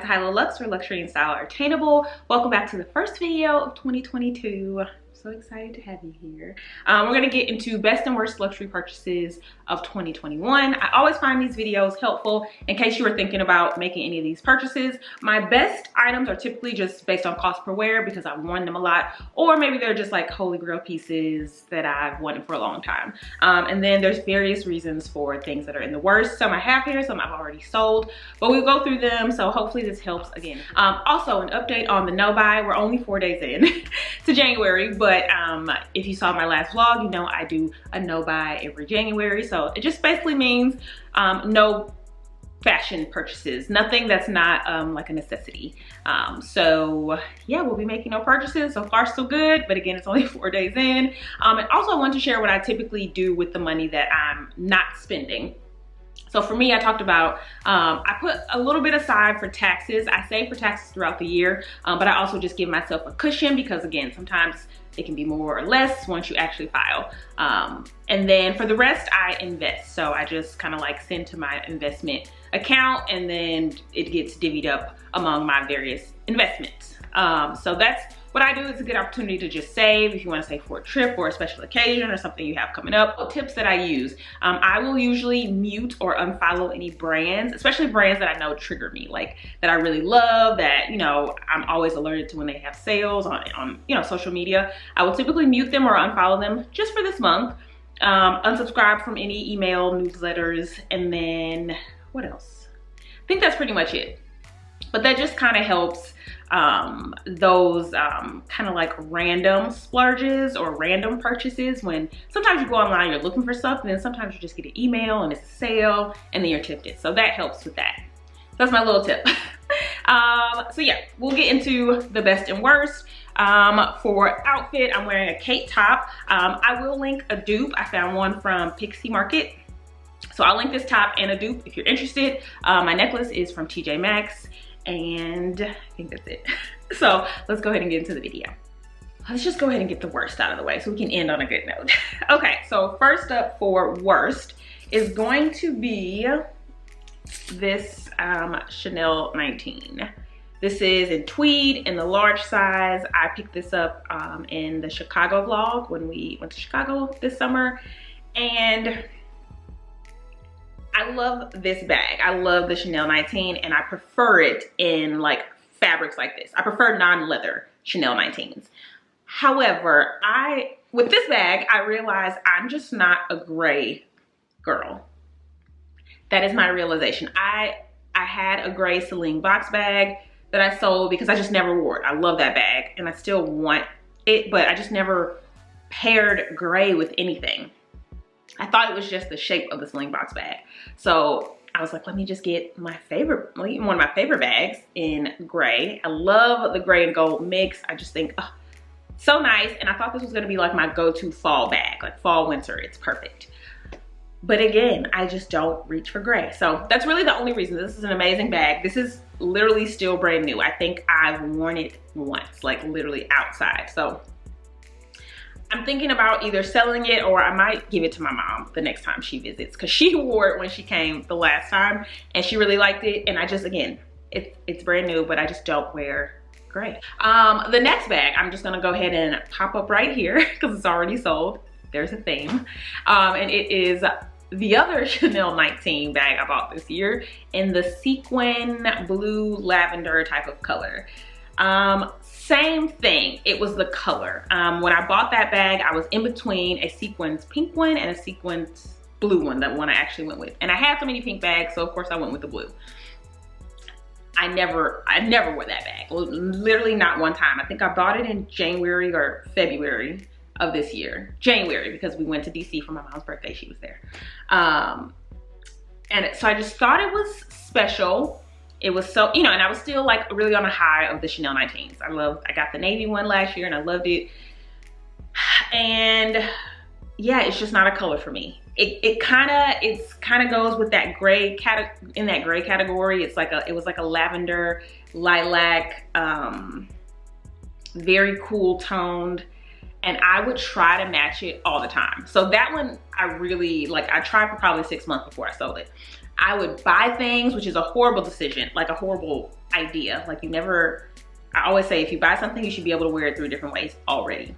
back to Highlowluxxe, where luxury and style are attainable. Welcome back to the first video of 2022. So excited to have you here. We're gonna get into best and worst luxury purchases of 2021. I always find these videos helpful in case you were thinking about making any of these purchases. My best items are typically just based on cost per wear because I've worn them a lot, or maybe they're just like holy grail pieces that I've wanted for a long time. And then there's various reasons for things that are in the worst. Some I have here, some I've already sold, but we'll go through them. So hopefully this helps again. Also an update on the no buy. We're only 4 days in to January, but if you saw my last vlog, you know I do a no buy every January. So it just basically means no fashion purchases, nothing that's not like a necessity. So yeah, we'll be making no purchases. So far so good, but again, it's only 4 days in. And also I want to share what I typically do with the money that I'm not spending. So for me, I talked about, I put a little bit aside for taxes. I save for taxes throughout the year, but I also just give myself a cushion because again, sometimes it can be more or less once you actually file. And then for the rest, I invest. So I just kind of like send to my investment account and then it gets divvied up among my various investments. So that's what I do. It's a good opportunity to just save if you want to save for a trip or a special occasion or something you have coming up. Tips that I use. I will usually mute or unfollow any brands, especially brands that I know trigger me, like that I really love, that, you know, I'm always alerted to when they have sales on you know, social media. I will typically mute them or unfollow them just for this month. Unsubscribe from any email newsletters, and then what else? I think that's pretty much it. But that just kind of helps those kind of like random splurges or random purchases, when sometimes you go online, you're looking for stuff, and then sometimes you just get an email and it's a sale and then you're tempted. So that helps with that. That's my little tip. So yeah, we'll get into the best and worst. For outfit, I'm wearing a Kate top. I will link a dupe. I found one from Pixie Market. So I'll link this top and a dupe if you're interested. My necklace is from TJ Maxx. And I think that's it. So let's go ahead and get into the video. Let's just go ahead and get the worst out of the way so we can end on a good note. Okay, so first up for worst is going to be this Chanel 19. This is in tweed in the large size. I picked this up in the Chicago vlog when we went to Chicago this summer. And I love this bag. I love the Chanel 19 and I prefer it in like fabrics like this. I prefer non-leather Chanel 19s. However, with this bag, I realized I'm just not a gray girl. That is my realization. I had a gray Celine box bag that I sold because I just never wore it. I love that bag and I still want it, but I just never paired gray with anything. I thought it was just the shape of the Celine box bag. So I was like, let me just get my favorite, one of my favorite bags in gray. I love the gray and gold mix. I just think, oh, so nice. And I thought this was gonna be like my go-to fall bag, like fall, winter, it's perfect. But again, I just don't reach for gray. So that's really the only reason. This is an amazing bag. This is literally still brand new. I think I've worn it once, like literally outside. So I'm thinking about either selling it or I might give it to my mom the next time she visits, because she wore it when she came the last time and she really liked it. And I just, again, it's brand new, but I just don't wear gray. The next bag, I'm just gonna go ahead and pop up right here because it's already sold. There's a theme. And it is the other Chanel 19 bag I bought this year in the sequin blue lavender type of color. Same thing, it was the color. When I bought that bag, I was in between a sequins pink one and a sequins blue one, that one I actually went with. And I had so many pink bags, so of course I went with the blue. I never wore that bag, literally not one time. I think I bought it in January or February of this year. January, because we went to DC for my mom's birthday, she was there. And so I just thought it was special. It was so, you know, and I was still like really on a high of the Chanel 19s. I got the navy one last year and I loved it. And yeah, it's just not a color for me. It kind of goes with that gray in that gray category. It was like a lavender, lilac, very cool toned. And I would try to match it all the time. So that one I really, like, I tried for probably 6 months before I sold it. I would buy things, which is a horrible decision, like a horrible idea. Like I always say if you buy something, you should be able to wear it 3 different ways already.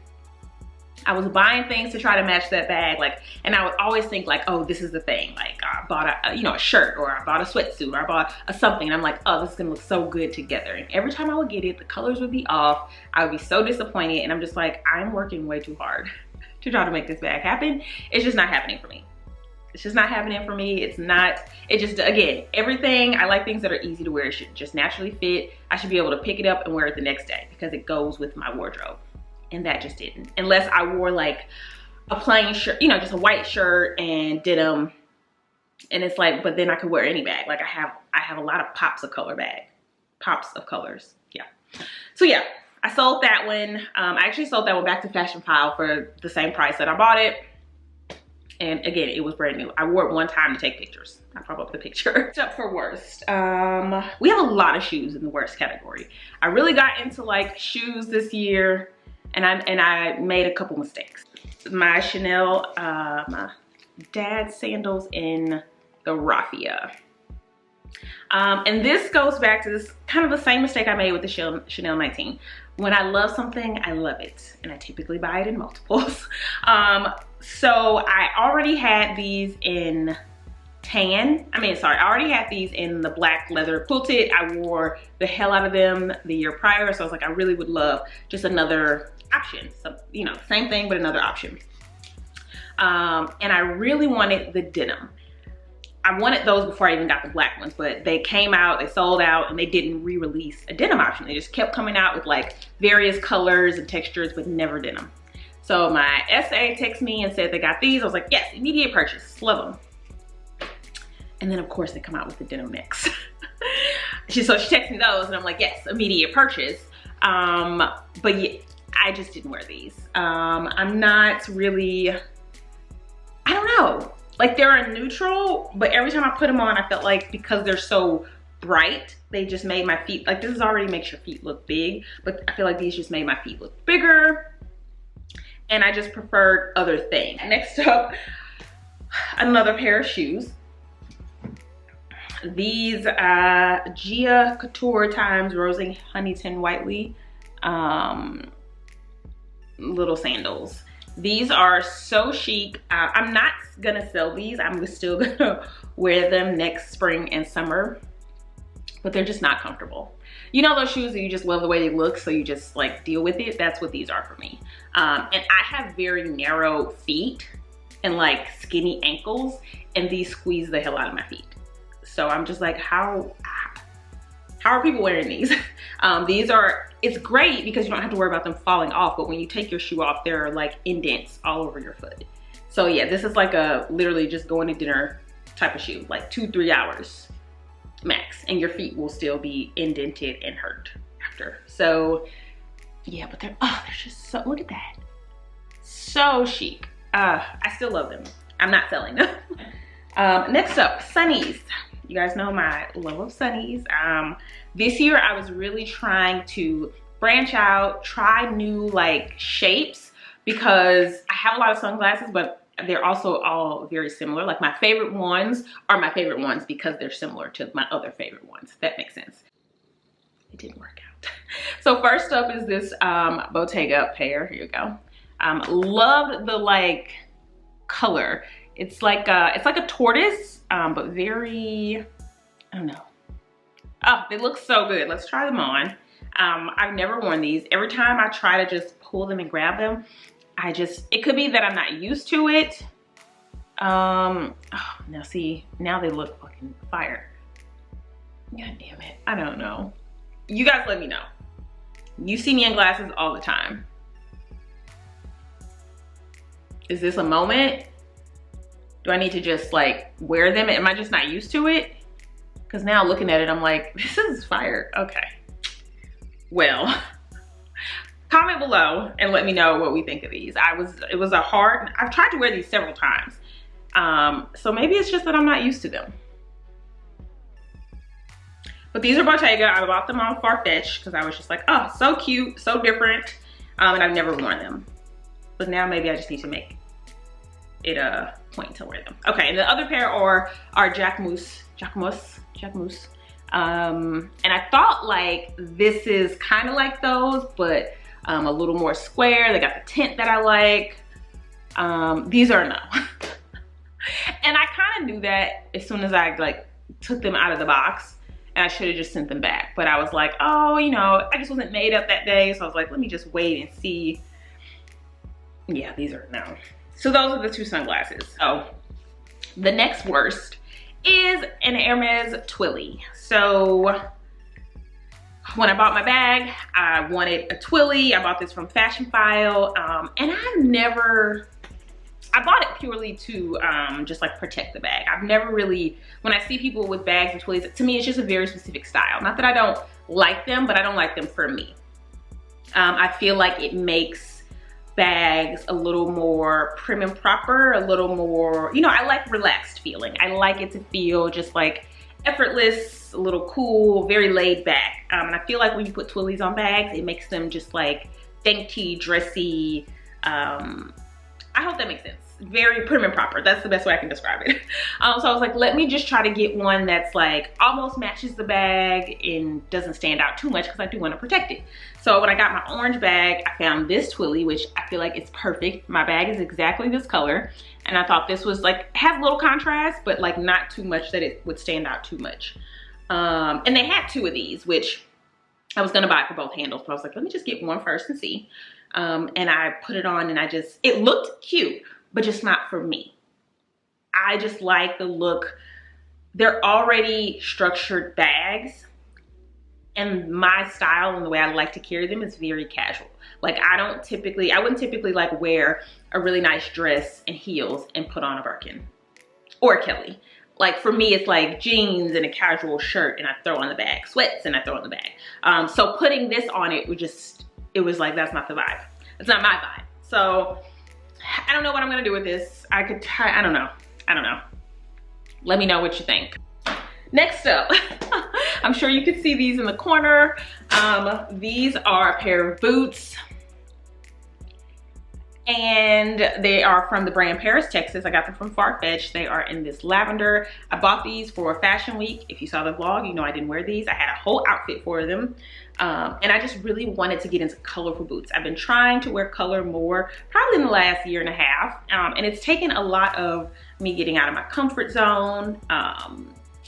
I was buying things to try to match that bag, and I would always think like, oh, this is the thing. Like I bought a shirt, or I bought a sweatsuit, or I bought a something, and I'm like, oh, this is gonna look so good together. And every time I would get it, the colors would be off. I would be so disappointed, and I'm just like, I'm working way too hard to try to make this bag happen. It's just not happening for me. It's just not happening for me. Again, everything, I like things that are easy to wear. It should just naturally fit. I should be able to pick it up and wear it the next day because it goes with my wardrobe. And that just didn't. Unless I wore like a plain shirt, just a white shirt and denim. And it's like, but then I could wear any bag. Like I have a lot of pops of colors. Yeah. So yeah, I sold that one. I actually sold that one back to Fashion File for the same price that I bought it. And again, it was brand new. I wore it one time to take pictures. I prop up the picture. Up for worst. We have a lot of shoes in the worst category. I really got into like shoes this year, and I made a couple mistakes. My Chanel dad sandals in the raffia. And this goes back to this kind of the same mistake I made with the Chanel 19. When I love something, I love it. And I typically buy it in multiples. So I already had these in I already had these in the black leather quilted. I wore the hell out of them the year prior. So I was like, I really would love just another option. So, same thing, but another option. And I really wanted the denim. I wanted those before I even got the black ones, but they came out, they sold out, and they didn't re-release a denim option. They just kept coming out with like various colors and textures, but never denim. So my SA texted me and said they got these. I was like, yes, immediate purchase, love them. And then of course they come out with the denim next. So she texted me those and I'm like, yes, immediate purchase. But yeah, I just didn't wear these. I'm not really, I don't know. Like they're a neutral, but every time I put them on, I felt like because they're so bright, they just made my feet, like this already makes your feet look big, but I feel like these just made my feet look bigger. And I just preferred other things. Next up, another pair of shoes. These Gia Couture times Rosing Huntington Whiteley little sandals. These are so chic. I'm not gonna sell these. I'm still gonna wear them next spring and summer, but they're just not comfortable. You know those shoes that you just love the way they look, so you just like deal with it? That's what these are for me. And I have very narrow feet and like skinny ankles, and these squeeze the hell out of my feet. So I'm just like, how are people wearing these? It's great because you don't have to worry about them falling off, but when you take your shoe off, there are like indents all over your foot. So yeah, this is like a literally just going to dinner type of shoe, like 2-3 hours max, and your feet will still be indented and hurt after. So yeah, but they're just so, look at that. So chic. I still love them. I'm not selling them. Next up, sunnies. You guys know my love of sunnies. This year I was really trying to branch out, try new like shapes, because I have a lot of sunglasses, but they're also all very similar. Like my favorite ones are my favorite ones because they're similar to my other favorite ones, if that makes sense. It didn't work out. So first up is this Bottega pair. Here you go. Loved the like color. It's like a tortoise, but very, I don't know. Oh, they look so good. Let's try them on. I've never worn these. Every time I try to just pull them and grab them, it could be that I'm not used to it. Now see, now they look fucking fire. God damn it, I don't know. You guys let me know. You see me in glasses all the time. Is this a moment? Do I need to just like wear them? Am I just not used to it? Because now looking at it, I'm like, this is fire. Okay. Well, comment below and let me know what we think of these. It was I've tried to wear these several times. So maybe it's just that I'm not used to them. But these are Bottega. I bought them on Farfetch because I was just like, oh, so cute, so different. And I've never worn them. But now maybe I just need to make it a point to wear them. Okay, and the other pair are Jacquemus Jacquemus. And I thought like this is kind of like those, but a little more square. They got the tint that I like. These are no. And I kind of knew that as soon as I like took them out of the box, and I should have just sent them back. But I was like, oh, you know, I just wasn't made up that day. So I was like, let me just wait and see. Yeah, these are no. So those are the two sunglasses. So the next worst is an Hermes Twilly. So when I bought my bag, I wanted a Twilly. I bought this from Fashion File. And I bought it purely to just like protect the bag. I've never really, when I see people with bags and Twillies, to me it's just a very specific style. Not that I don't like them, but I don't like them for me. I feel like it makes bags a little more prim and proper, a little more, you know, I like relaxed feeling. I like it to feel just like effortless, a little cool, very laid back. And I feel like when you put Twillies on bags, it makes them just like dainty, dressy. I hope that makes sense. Very prim and proper. That's the best way I can describe it. So I was like, let me just try to get one that's like almost matches the bag and doesn't stand out too much because I do want to protect it. So when I got my orange bag, I found this Twilly, which I feel like it's perfect. My bag is exactly this color. And I thought this was like, has a little contrast, but like not too much that it would stand out too much. And they had two of these, which I was gonna buy for both handles, but I was like, let me just get one first and see. And I put it on and it looked cute, but just not for me. I just like the look. They're already structured bags, and my style and the way I like to carry them is very casual. Like I wouldn't typically like wear a really nice dress and heels and put on a Birkin or a Kelly. Like for me, it's like jeans and a casual shirt and I throw on the bag, sweats and I throw on the bag. So putting this on it was like, that's not the vibe. It's not my vibe. So I don't know what I'm gonna do with this. I don't know. Let me know what you think. Next up, I'm sure you can see these in the corner. These are a pair of boots. And they are from the brand Paris, Texas. I got them from Farfetch. They are in this lavender. I bought these for Fashion Week. If you saw the vlog, you know I didn't wear these. I had a whole outfit for them. And I just really wanted to get into colorful boots. I've been trying to wear color more, probably in the last year and a half. And it's taken a lot of me getting out of my comfort zone,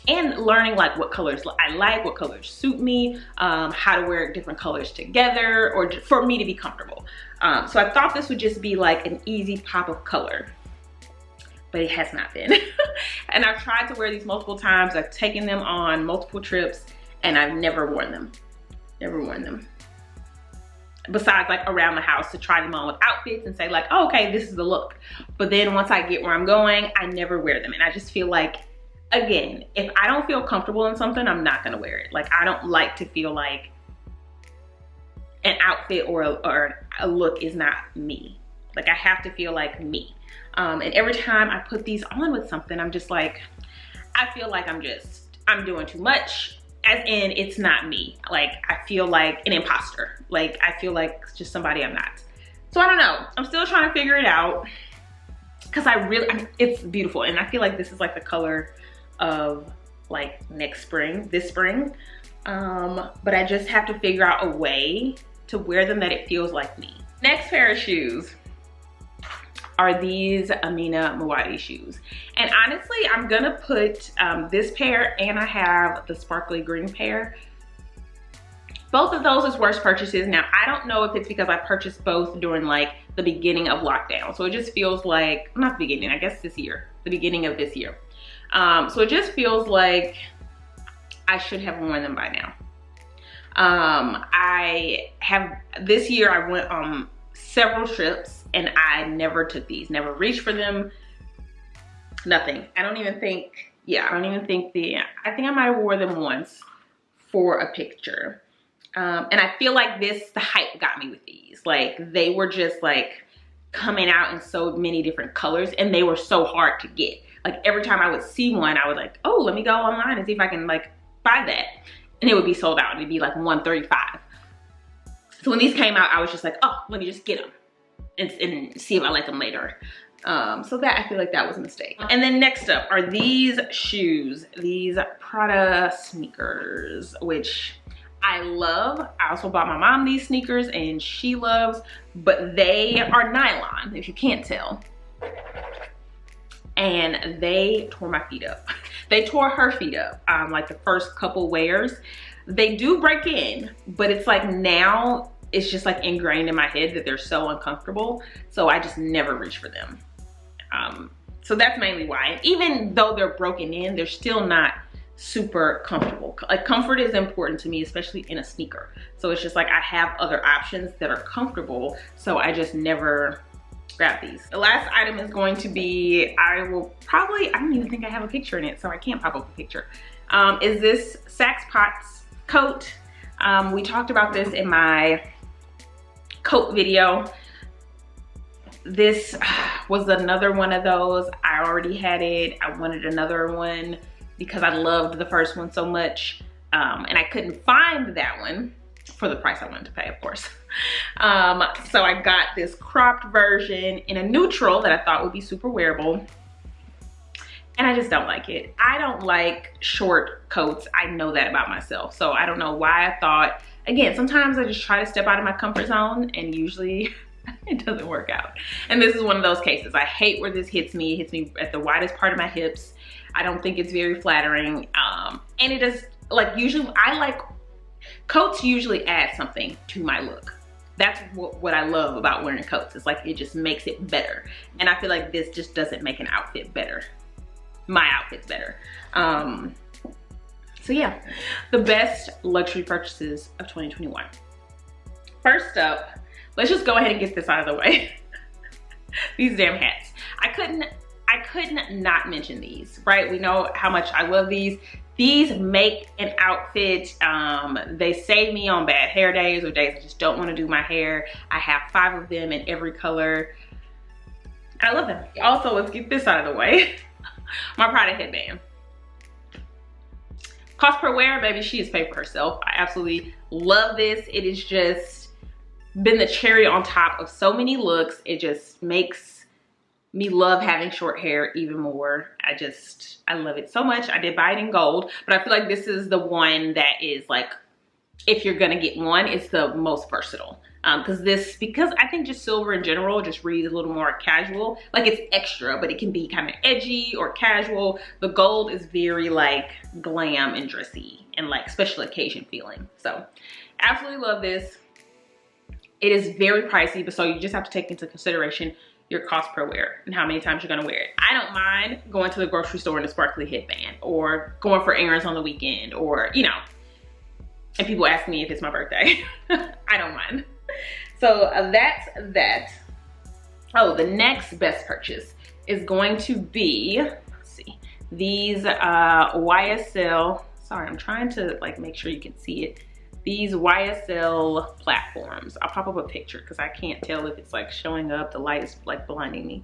and learning like what colors I like, what colors suit me, how to wear different colors together, or for me to be comfortable. So I thought this would just be like an easy pop of color, but it has not been. And I've tried to wear these multiple times. I've taken them on multiple trips and I've never worn them. Never worn them. Besides like around the house to try them on with outfits and say like, oh, okay, this is the look. But then once I get where I'm going, I never wear them. And I just feel like, again, if I don't feel comfortable in something, I'm not gonna wear it. Like I don't like to feel like an outfit or a look is not me. Like I have to feel like me. And every time I put these on with something, I'm just like, I feel like I'm doing too much, as in it's not me. Like I feel like an imposter. Like I feel like it's just somebody I'm not. So I don't know, I'm still trying to figure it out because it's beautiful. And I feel like this is like the color of like this spring. But I just have to figure out a way to wear them that it feels like me. Next pair of shoes are these Amina Muaddi shoes. And honestly, I'm gonna put this pair, and I have the sparkly green pair. Both of those is worst purchases. Now, I don't know if it's because I purchased both during like the beginning of lockdown. So it just feels like, not the beginning, I guess this year, the beginning of this year. So it just feels like I should have worn them by now. This year I went on several trips and I never took these, never reached for them, nothing. I think I might have wore them once for a picture. And I feel like the hype got me with these. Like they were just like coming out in so many different colors and they were so hard to get. Like every time I would see one, I would like, oh, let me go online and see if I can like buy that. And it would be sold out. It'd be like $135. So when these came out, I was just like, oh, let me just get them and see if I like them later. So that, I feel like that was a mistake. And then next up are these shoes, these Prada sneakers, which I love. I also bought my mom these sneakers and she loves, but they are nylon, if you can't tell. And they tore my feet up. They tore her feet up, like the first couple wears. They do break in, but it's like now it's just like ingrained in my head that they're so uncomfortable. So I just never reach for them. So that's mainly why. Even though they're broken in, they're still not super comfortable. Like, comfort is important to me, especially in a sneaker. So it's just like I have other options that are comfortable, so I just never grab these. The last item is going to be, I don't even think I have a picture in it, so I can't pop up a picture. Is this Saks Potts coat. We talked about this in my coat video. This was another one of those. I already had it. I wanted another one because I loved the first one so much. And I couldn't find that one for the price I wanted to pay, of course. So I got this cropped version in a neutral that I thought would be super wearable. And I just don't like it. I don't like short coats. I know that about myself. So I don't know why I thought, again, sometimes I just try to step out of my comfort zone and usually it doesn't work out. And this is one of those cases. I hate where this hits me. It hits me at the widest part of my hips. I don't think it's very flattering. And it is, like, usually, coats usually add something to my look. That's what I love about wearing coats. It's like, it just makes it better. And I feel like this just doesn't make an outfit better. My outfit's better. So yeah, the best luxury purchases of 2021. First up, let's just go ahead and get this out of the way. These damn hats. I couldn't not mention these, right? We know how much I love these. These make an outfit. They save me on bad hair days or days I just don't want to do my hair. I have 5 of them in every color. I love them. Also, let's get this out of the way. My Prada headband. Cost per wear, baby, she has paid for herself. I absolutely love this. It has just been the cherry on top of so many looks. It just makes me love having short hair even more. I love it so much. I did buy it in gold, but I feel like this is the one that is like, if you're gonna get one, it's the most versatile. Because I think just silver in general just reads a little more casual. Like, it's extra, but it can be kind of edgy or casual. The gold is very like glam and dressy and like special occasion feeling. So absolutely love this. It is very pricey, but so you just have to take into consideration your cost per wear and how many times you're gonna wear it. I don't mind going to the grocery store in a sparkly headband or going for errands on the weekend, or, you know, and people ask me if it's my birthday. I don't mind. So that's that. Oh, the next best purchase is going to be, let's see, these YSL, sorry, I'm trying to like make sure you can see it. These YSL platforms. I'll pop up a picture because I can't tell if it's like showing up. The light is like blinding me.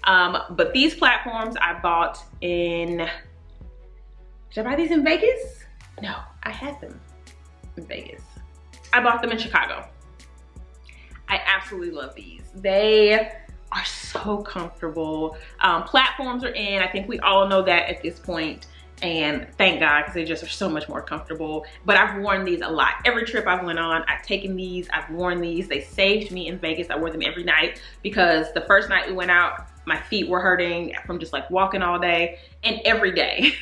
But these platforms I bought in, did I buy these in Vegas? No, I had them in Vegas. I bought them in Chicago. I absolutely love these. They are so comfortable. Platforms are in. I think we all know that at this point. And thank God, because they just are so much more comfortable. But I've worn these a lot. Every trip I've went on, I've taken these, I've worn these. They saved me in Vegas. I wore them every night because the first night we went out, my feet were hurting from just like walking all day, and every day.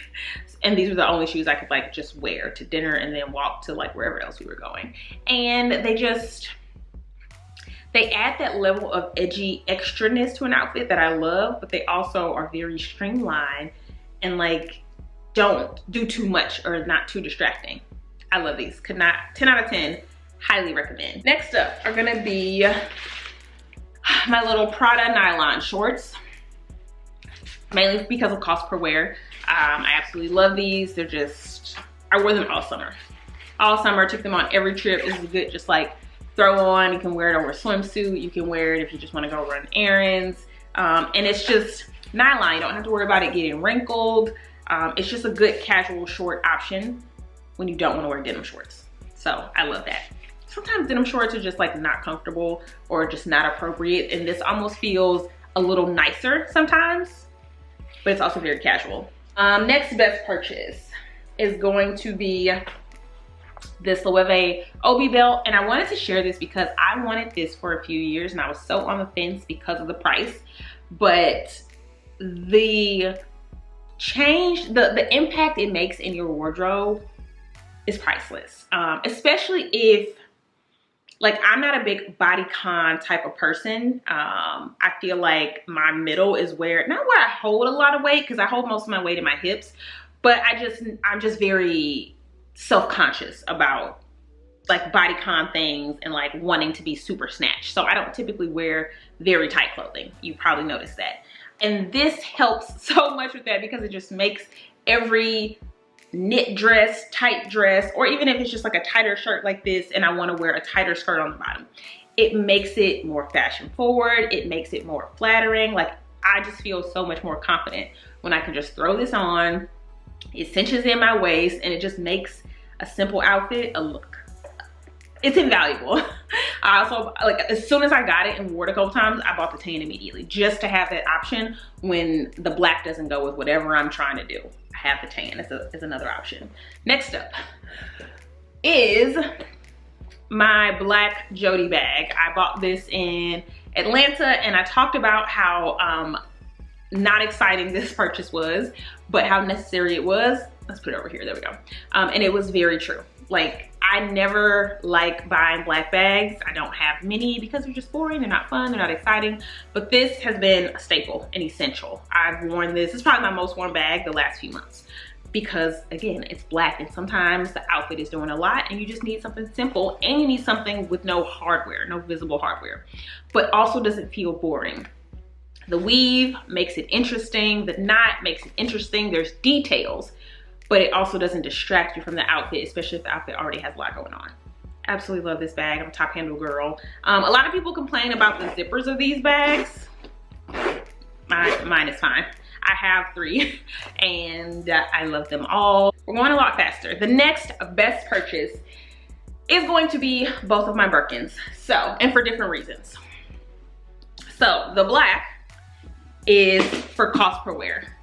And these were the only shoes I could like just wear to dinner and then walk to like wherever else we were going. And they add that level of edgy extraness to an outfit that I love, but they also are very streamlined and like don't do too much or not too distracting. I love these. 10 out of 10, highly recommend. Next up are gonna be my little Prada nylon shorts, mainly because of cost per wear. I absolutely love these. They're just, I wore them all summer. All summer, took them on every trip. This is good, just like throw on. You can wear it over a swimsuit. You can wear it if you just wanna go run errands. And it's just nylon. You don't have to worry about it getting wrinkled. It's just a good casual short option when you don't wanna wear denim shorts. So I love that. Sometimes denim shorts are just like not comfortable or just not appropriate. And this almost feels a a little nicer sometimes, but it's also very casual. Next best purchase is going to be this Loewe Obi belt, and I wanted to share this because I wanted this for a few years and I was so on the fence because of the price, but the change, the impact it makes in your wardrobe is priceless. Especially if, like, I'm not a big bodycon type of person. I feel like my middle is where, not where I hold a lot of weight, because I hold most of my weight in my hips, but I'm just very self-conscious about like bodycon things and like wanting to be super snatched. So I don't typically wear very tight clothing. You probably noticed that. And this helps so much with that because it just makes every knit dress, tight dress, or even if it's just like a tighter shirt like this and I want to wear a tighter skirt on the bottom, it makes it more fashion forward. It makes it more flattering. Like, I just feel so much more confident when I can just throw this on. It cinches in my waist and it just makes a simple outfit a look. It's invaluable. I also, like, as soon as I got it and wore it a couple times, I bought the tan immediately just to have that option when the black doesn't go with whatever I'm trying to do. I have the tan as another option. Next up is my black Jody bag. I bought this in Atlanta and I talked about how not exciting this purchase was, but how necessary it was. Let's put it over here, there we go. And it was very true. Like, I never like buying black bags. I don't have many because they're just boring, they're not fun, they're not exciting. But this has been a staple and essential. I've worn this, it's probably my most worn bag the last few months. Because again, it's black and sometimes the outfit is doing a lot and you just need something simple and you need something with no hardware, no visible hardware, but also doesn't feel boring. The weave makes it interesting, the knot makes it interesting, there's details, but it also doesn't distract you from the outfit, especially if the outfit already has a lot going on. Absolutely love this bag. I'm a top handle girl. A lot of people complain about the zippers of these bags. Mine is fine. I have 3 and I love them all. We're going a lot faster. The next best purchase is going to be both of my Birkins. So, and for different reasons. So the black is for cost per wear.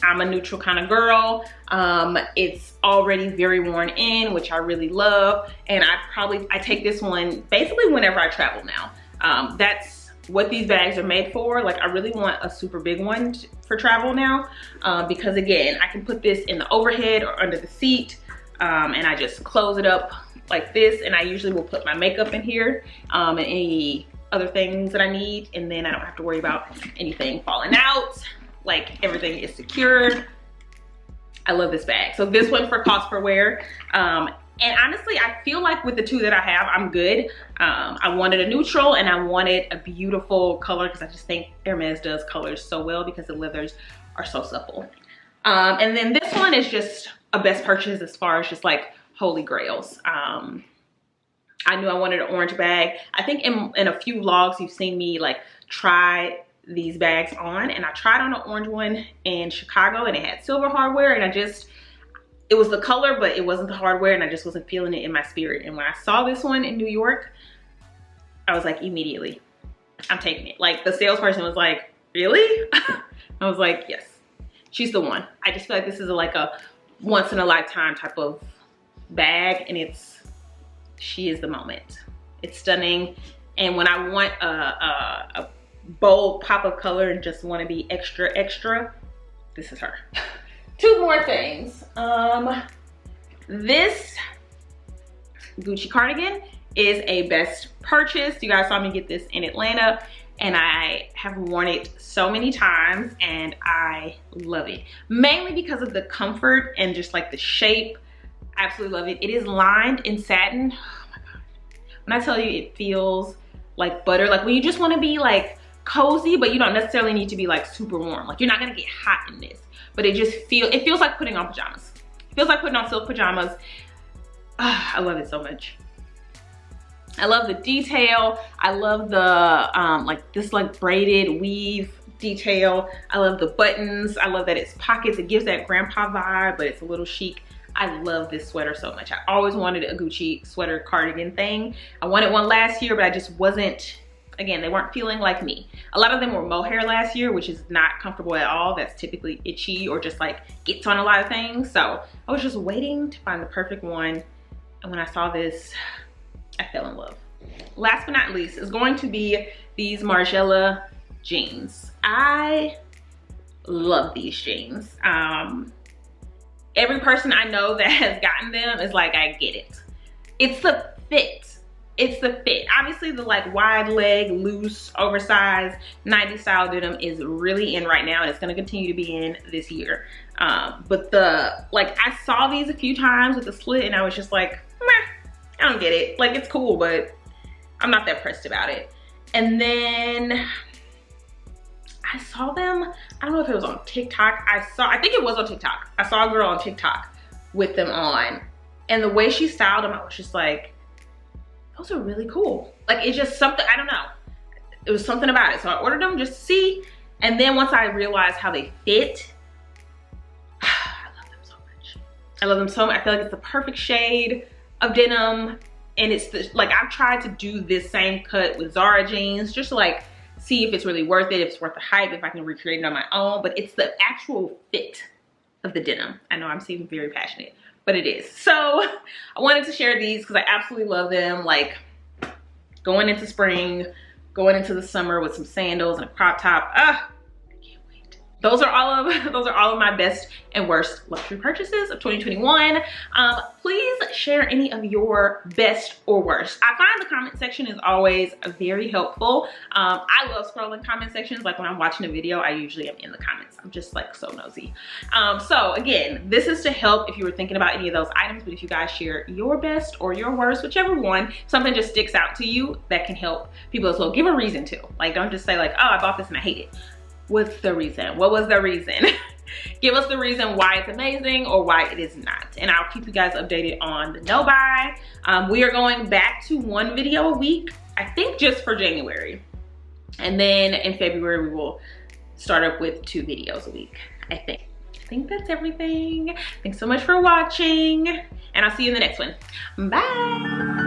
I'm a neutral kind of girl. It's already very worn in, which I really love. And I take this one basically whenever I travel now. That's what these bags are made for. Like, I really want a super big one for travel now. Because again, I can put this in the overhead or under the seat. And I just close it up like this. And I usually will put my makeup in here and any other things that I need. And then I don't have to worry about anything falling out. Like, everything is secured. I love this bag. So this one for cost per wear. And honestly, I feel like with the 2 that I have, I'm good. I wanted a neutral and I wanted a beautiful color because I just think Hermes does colors so well because the leathers are so supple. And then this one is just a best purchase as far as just like holy grails. I knew I wanted an orange bag. I think in a few vlogs you've seen me like try these bags on, and I tried on an orange one in Chicago and it had silver hardware, and it was the color but it wasn't the hardware, and I just wasn't feeling it in my spirit. And when I saw this one in New York, I was like, immediately, I'm taking it. Like, the salesperson was like, really? I was like, yes, she's the one. I just feel like this is like a once in a lifetime type of bag, and she is the moment. It's stunning. And when I want a bold pop of color and just want to be extra extra, this is her. 2 more things. This Gucci cardigan is a best purchase. You guys saw me get this in Atlanta and I have worn it so many times and I love it, mainly because of the comfort and just like the shape. I absolutely love it. It is lined in satin. Oh my god, when I tell you, it feels like butter. Like, when you just want to be like cozy, but you don't necessarily need to be like super warm. Like, you're not gonna get hot in this, but it feels like putting on pajamas. It feels like putting on silk pajamas. I love it so much. I love the detail. I love the like this like braided weave detail. I love the buttons. I love that it's pockets. It gives that grandpa vibe, but it's a little chic. I love this sweater so much. I always wanted a Gucci sweater cardigan thing. I wanted one last year, but I just wasn't Again, they weren't feeling like me. A lot of them were mohair last year, which is not comfortable at all. That's typically itchy or just like gets on a lot of things. So I was just waiting to find the perfect one. And when I saw this, I fell in love. Last but not least is going to be these Margiela jeans. I love these jeans. Every person I know that has gotten them is like, I get it. It's the fit. It's the fit. Obviously the like wide leg, loose, oversized 90s style denim is really in right now, and it's gonna continue to be in this year. But like I saw these a few times with the slit and I was just like, meh, I don't get it. Like it's cool, but I'm not that pressed about it. And then I saw them, I don't know if it was on TikTok. I think it was on TikTok. I saw a girl on TikTok with them on, and the way she styled them, I was just like, those are really cool. Like it's just something, I don't know. It was something about it. So I ordered them just to see. And then once I realized how they fit, I love them so much. I love them so much. I feel like it's the perfect shade of denim. And it's like, I've tried to do this same cut with Zara jeans, just to like see if it's really worth it, if it's worth the hype, if I can recreate it on my own. But it's the actual fit of the denim. I know I'm seeming very passionate, but it is. So I wanted to share these because I absolutely love them. Like going into spring, going into the summer with some sandals and a crop top. I can't wait. Those are all of my best and worst luxury purchases of 2021. Please share any of your best or worst. I find the comment section is always very helpful. I love scrolling comment sections. Like when I'm watching a video, I usually am in the comments. I'm just like so nosy. So again, this is to help if you were thinking about any of those items, but if you guys share your best or your worst, whichever one, something just sticks out to you that can help people as well. Give a reason to. Like don't just say like, oh, I bought this and I hate it. What's the reason? What was the reason? Give us the reason why it's amazing or why it is not. And I'll keep you guys updated on the no buy. We are going back to 1 video a week, I think just for January. And then in February, we will start up with 2 videos a week, I think that's everything. Thanks so much for watching, and I'll see you in the next one. Bye.